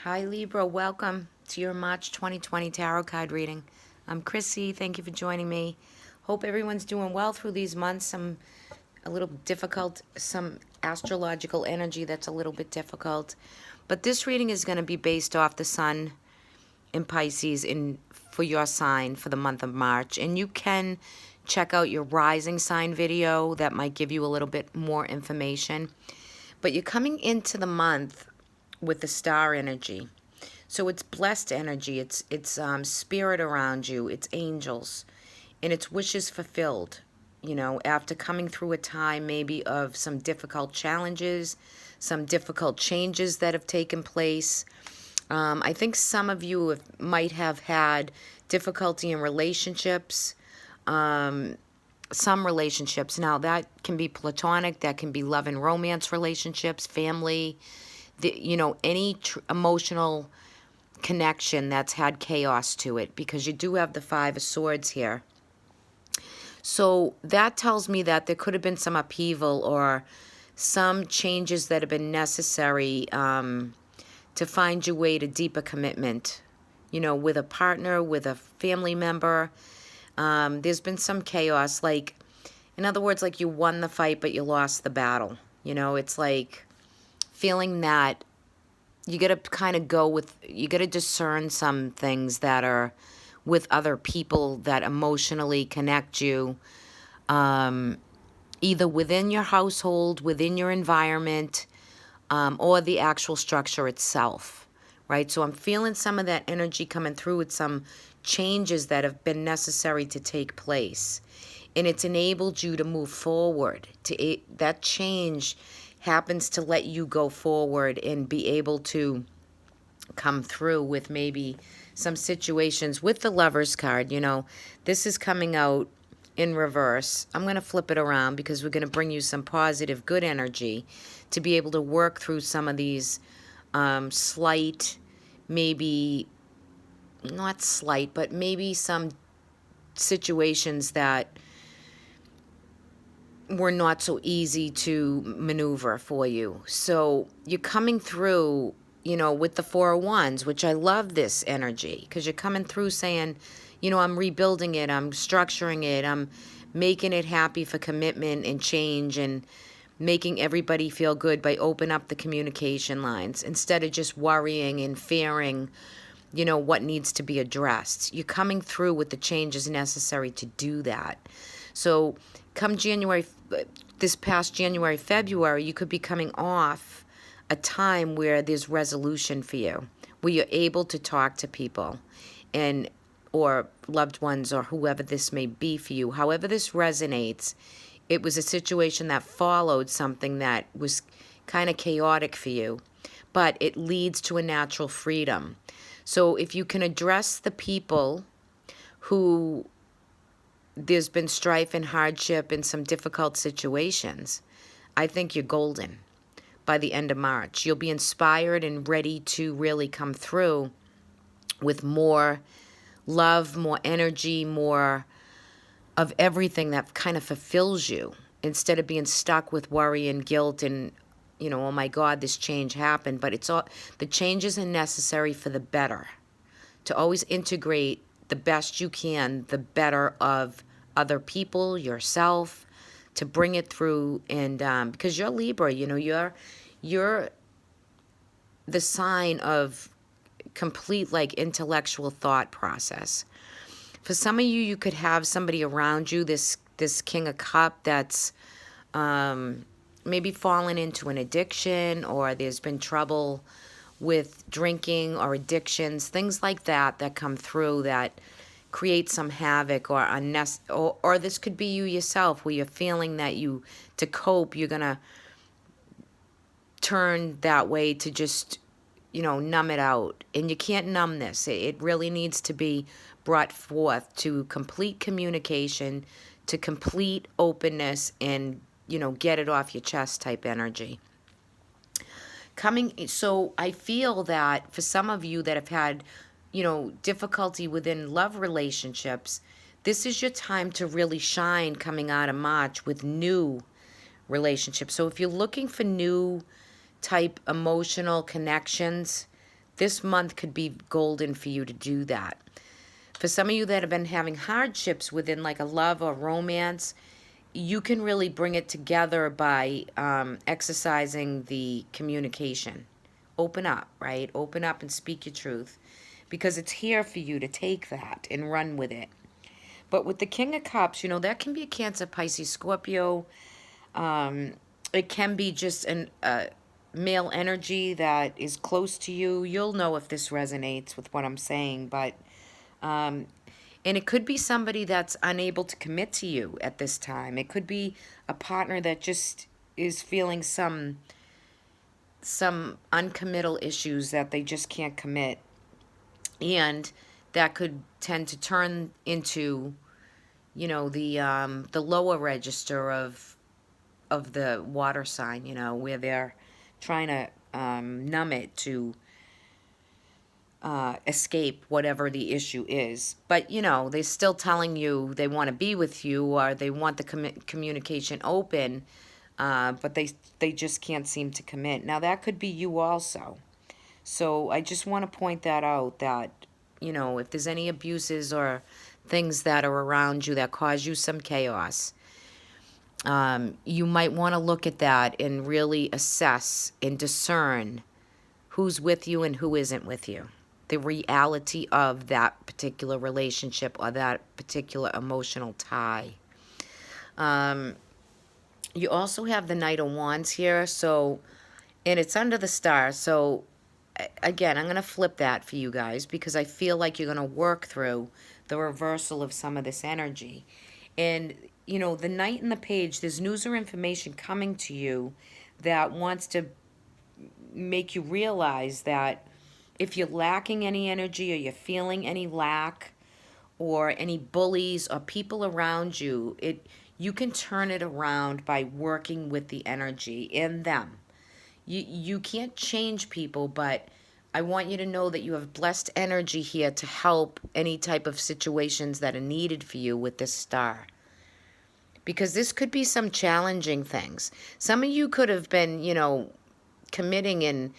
Hi Libra, welcome to your March 2020 tarot card reading. I'm Chrissy, thank you for joining me. Hope everyone's doing well through these months. A little difficult, some astrological energy that's a little bit difficult. But this reading is going to be based off the sun in Pisces for your sign for the month of March. And you can check out your rising sign video. That might give you a little bit more information. But you're coming into the month with the star energy. So it's blessed energy, it's spirit around you, it's angels, and it's wishes fulfilled, after coming through a time maybe of some difficult challenges, some difficult changes that have taken place. I think some of you might have had difficulty in relationships, some relationships. Now, that can be platonic, that can be love and romance relationships, family, any emotional connection that's had chaos to it, because you do have the Five of Swords here. So that tells me that there could have been some upheaval or some changes that have been necessary to find your way to deeper commitment, with a partner, with a family member. There's been some chaos, like, in other words, like you won the fight, but you lost the battle. It's like feeling that you got to kind of you got to discern some things that are with other people that emotionally connect you, either within your household, within your environment, or the actual structure itself, right? So I'm feeling some of that energy coming through with some changes that have been necessary to take place. And it's enabled you to move forward. That change happens to let you go forward and be able to come through with maybe some situations. With the Lover's card, this is coming out in reverse. I'm going to flip it around because we're going to bring you some positive, good energy to be able to work through some of these slight, maybe not slight, but maybe some situations that were not so easy to maneuver for you. So you're coming through, with the Four of Wands, which I love this energy, because you're coming through saying, I'm rebuilding it, I'm structuring it, I'm making it happy for commitment and change, and making everybody feel good by opening up the communication lines instead of just worrying and fearing, what needs to be addressed. You're coming through with the changes necessary to do that. So come this past January, February, you could be coming off a time where there's resolution for you, where you're able to talk to people or loved ones or whoever this may be for you. However this resonates, it was a situation that followed something that was kind of chaotic for you, but it leads to a natural freedom. So if you can address the people who there's been strife and hardship and some difficult situations, I think you're golden by the end of March. You'll be inspired and ready to really come through with more love, more energy, more of everything that kind of fulfills you, instead of being stuck with worry and guilt and, oh my God, this change happened. But the changes are necessary for the better, to always integrate the best you can, the better of other people, yourself, to bring it through. And because you're Libra, you're the sign of complete, like, intellectual thought process. For some of you, you could have somebody around you, this King of Cups, that's maybe fallen into an addiction, or there's been trouble with drinking or addictions, things like that come through that create some havoc or this could be you yourself, where you're feeling that to cope, you're going to turn that way to just, numb it out. And you can't numb this. It really needs to be brought forth to complete communication, to complete openness, and, get it off your chest type energy. So I feel that for some of you that have had, difficulty within love relationships, this is your time to really shine coming out of March with new relationships. So if you're looking for new type emotional connections, this month could be golden for you to do that. For some of you that have been having hardships within like a love or romance, you can really bring it together by exercising the communication. Open up, right? Open up and speak your truth, because it's here for you to take that and run with it. But with the King of Cups, that can be a Cancer, Pisces, Scorpio. It can be just a male energy that is close to you. You'll know if this resonates with what I'm saying, but and it could be somebody that's unable to commit to you at this time. It could be a partner that just is feeling some uncommittal issues that they just can't commit, and that could tend to turn into the lower register of the water sign, where they're trying to numb it to escape whatever the issue is. But, they're still telling you they want to be with you, or they want the communication open, but they just can't seem to commit. Now, that could be you also. So I just want to point that out, that, if there's any abuses or things that are around you that cause you some chaos, you might want to look at that and really assess and discern who's with you and who isn't with you. The reality of that particular relationship or that particular emotional tie. You also have the Knight of Wands here, and it's under the star. So again, I'm going to flip that for you guys, because I feel like you're going to work through the reversal of some of this energy. And, the Knight and the Page, there's news or information coming to you that wants to make you realize that if you're lacking any energy, or you're feeling any lack, or any bullies or people around you, you can turn it around by working with the energy in them. You can't change people, but I want you to know that you have blessed energy here to help any type of situations that are needed for you with this star. Because this could be some challenging things. Some of you could have been, committing in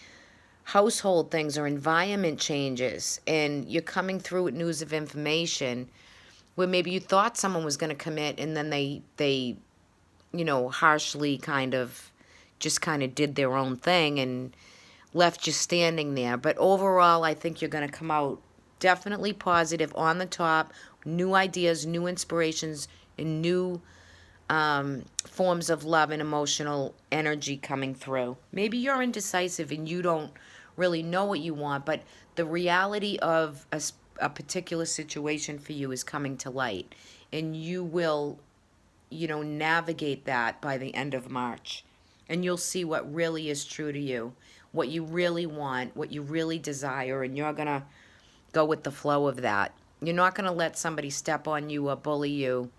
household things or environment changes, and you're coming through with news of information where maybe you thought someone was going to commit, and then they harshly kind of did their own thing and left you standing there. But overall, I think you're going to come out definitely positive, on the top, new ideas, new inspirations, and new forms of love and emotional energy coming through. Maybe you're indecisive and you don't really know what you want, but the reality of a particular situation for you is coming to light, and you will, navigate that by the end of March, and you'll see what really is true to you, what you really want, what you really desire, and you're going to go with the flow of that. You're not going to let somebody step on you or bully you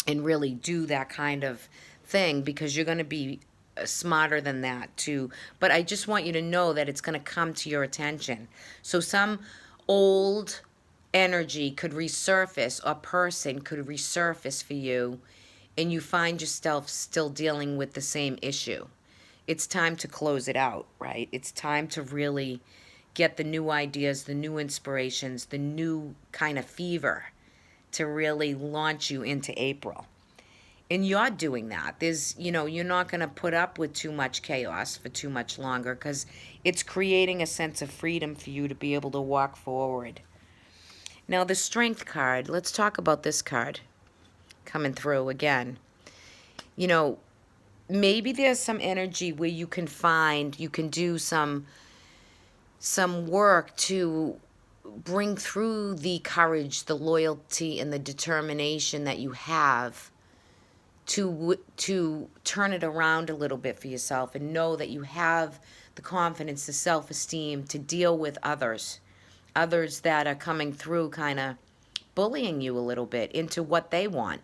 and really do that kind of thing, because you're going to be smarter than that too. But I just want you to know that it's going to come to your attention. So some old energy could resurface, or person could resurface for you, and you find yourself still dealing with the same issue. It's time to close it out, right? It's time to really get the new ideas, the new inspirations, the new kind of fever to really launch you into April. And you're doing that. You're not going to put up with too much chaos for too much longer, because it's creating a sense of freedom for you to be able to walk forward. Now, the Strength card, let's talk about this card coming through again. Maybe there's some energy where you can do some work to bring through the courage, the loyalty, and the determination that you have to turn it around a little bit for yourself, and know that you have the confidence, the self-esteem to deal with others that are coming through kind of bullying you a little bit into what they want,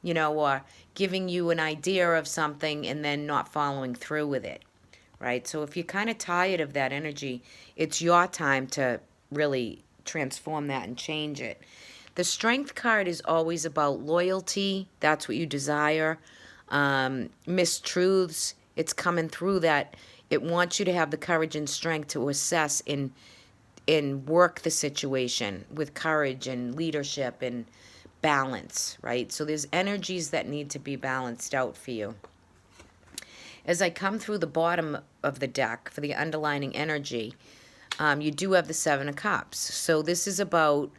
or giving you an idea of something and then not following through with it, right? So if you're kind of tired of that energy, it's your time to really transform that and change it. The Strength card is always about loyalty. That's what you desire. Mistruths, it's coming through that It wants you to have the courage and strength to assess and work the situation with courage and leadership and balance, right? So there's energies that need to be balanced out for you. As I come through the bottom of the deck for the underlining energy, you do have the Seven of Cups. So this is about,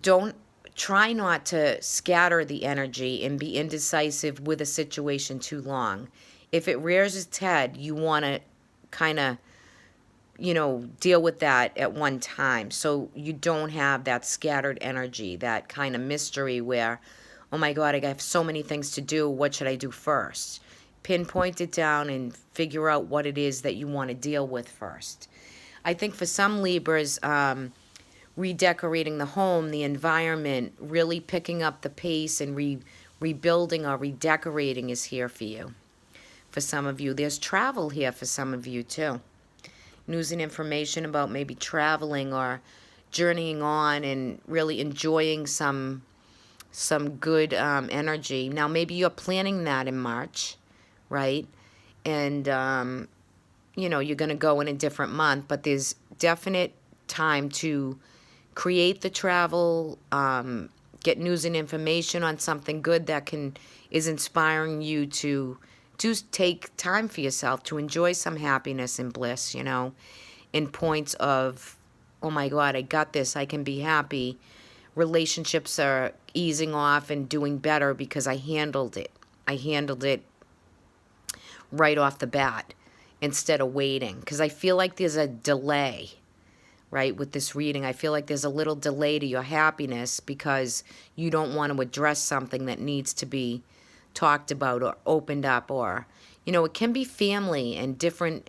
don't try not to scatter the energy and be indecisive with a situation too long. If it rears its head, you want to kind of, deal with that at one time. So you don't have that scattered energy, that kind of mystery where, oh my God, I have so many things to do. What should I do first? Pinpoint it down and figure out what it is that you want to deal with first. I think for some Libras, redecorating the home, the environment, really picking up the pace and rebuilding or redecorating is here for you. For some of you, there's travel here for some of you too. News and information about maybe traveling or journeying on and really enjoying some good energy. Now, maybe you're planning that in March, right? And, you're going to go in a different month, but there's definite time to create the travel, get news and information on something good that is inspiring you to take time for yourself to enjoy some happiness and bliss, in points of, oh my God, I got this, I can be happy. Relationships are easing off and doing better because I handled it. I handled it right off the bat instead of waiting, because I feel like there's a delay, right, with this reading. I feel like there's a little delay to your happiness because you don't want to address something that needs to be talked about or opened up, or, it can be family and different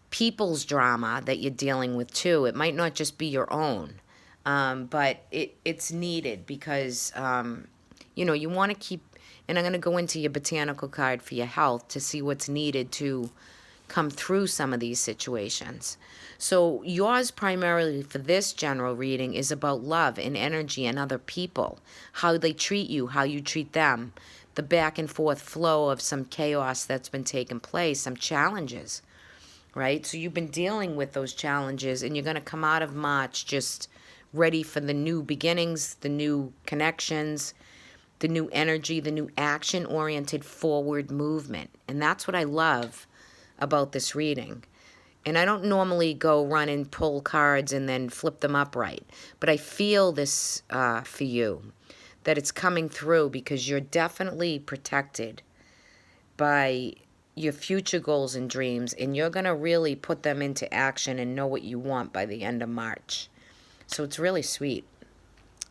people's drama that you're dealing with too. It might not just be your own, but it's needed because, you want to keep, and I'm going to go into your botanical card for your health to see what's needed to come through some of these situations. So yours primarily for this general reading is about love and energy and other people, how they treat you, how you treat them, the back and forth flow of some chaos that's been taking place, some challenges, right? So you've been dealing with those challenges and you're going to come out of March just ready for the new beginnings, the new connections, the new energy, the new action-oriented forward movement. And that's what I love about this reading. And I don't normally go run and pull cards and then flip them upright, but I feel this for you, that it's coming through because you're definitely protected by your future goals and dreams, and you're going to really put them into action and know what you want by the end of March. So it's really sweet.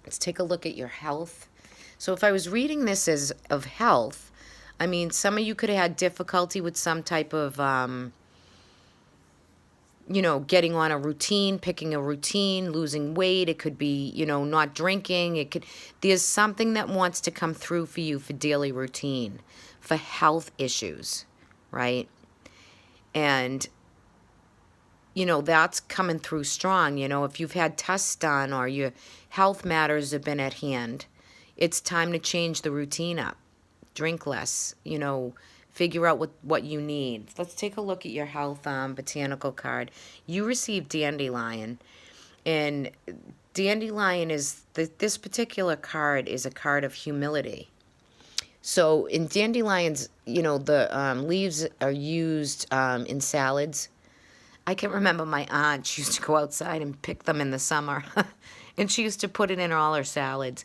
Let's take a look at your health. So if I was reading this as of health, I mean, some of you could have had difficulty with some type of, getting on a routine, picking a routine, losing weight. It could be, not drinking. There's something that wants to come through for you for daily routine, for health issues, right? And, that's coming through strong. If you've had tests done or your health matters have been at hand, it's time to change the routine up. Drink less, figure out what you need. Let's take a look at your health botanical card. You received Dandelion, and Dandelion is, this particular card is a card of humility. So in dandelions, the leaves are used in salads. I can remember my aunt, she used to go outside and pick them in the summer, and she used to put it in all her salads.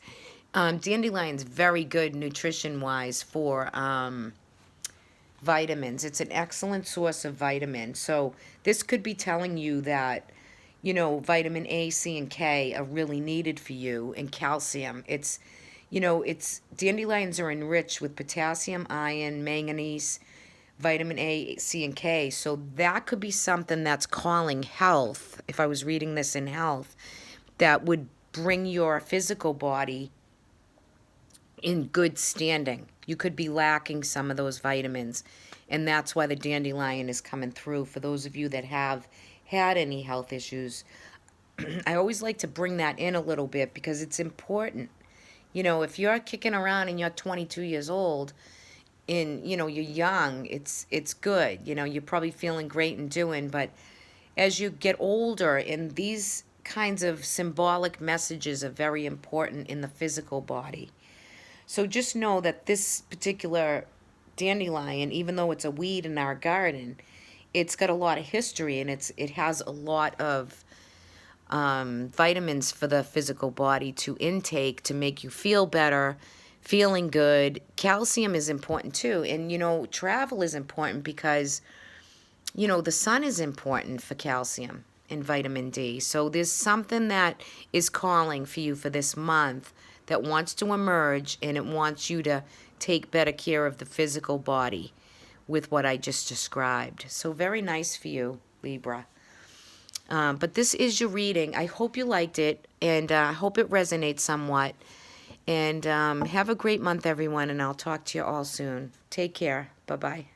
Dandelion's very good nutrition-wise for vitamins. It's an excellent source of vitamins. So this could be telling you that, vitamin A, C, and K are really needed for you, and calcium. It's dandelions are enriched with potassium, iron, manganese, vitamin A, C, and K. So that could be something that's calling health, if I was reading this in health, that would bring your physical body in good standing. You could be lacking some of those vitamins, and that's why the dandelion is coming through. For those of you that have had any health issues, I always like to bring that in a little bit because it's important. If you're kicking around and you're 22 years old you're young, it's good. You're probably feeling great and doing, but as you get older, and these kinds of symbolic messages are very important in the physical body. So just know that this particular dandelion, even though it's a weed in our garden, it's got a lot of history, and it has a lot of vitamins for the physical body to intake to make you feel better, feeling good. Calcium is important too. And, travel is important because, the sun is important for calcium and vitamin D. So there's something that is calling for you for this month that wants to emerge, and it wants you to take better care of the physical body with what I just described. So very nice for you, Libra. But this is your reading. I hope you liked it, and I hope it resonates somewhat. And have a great month, everyone, and I'll talk to you all soon. Take care. Bye-bye.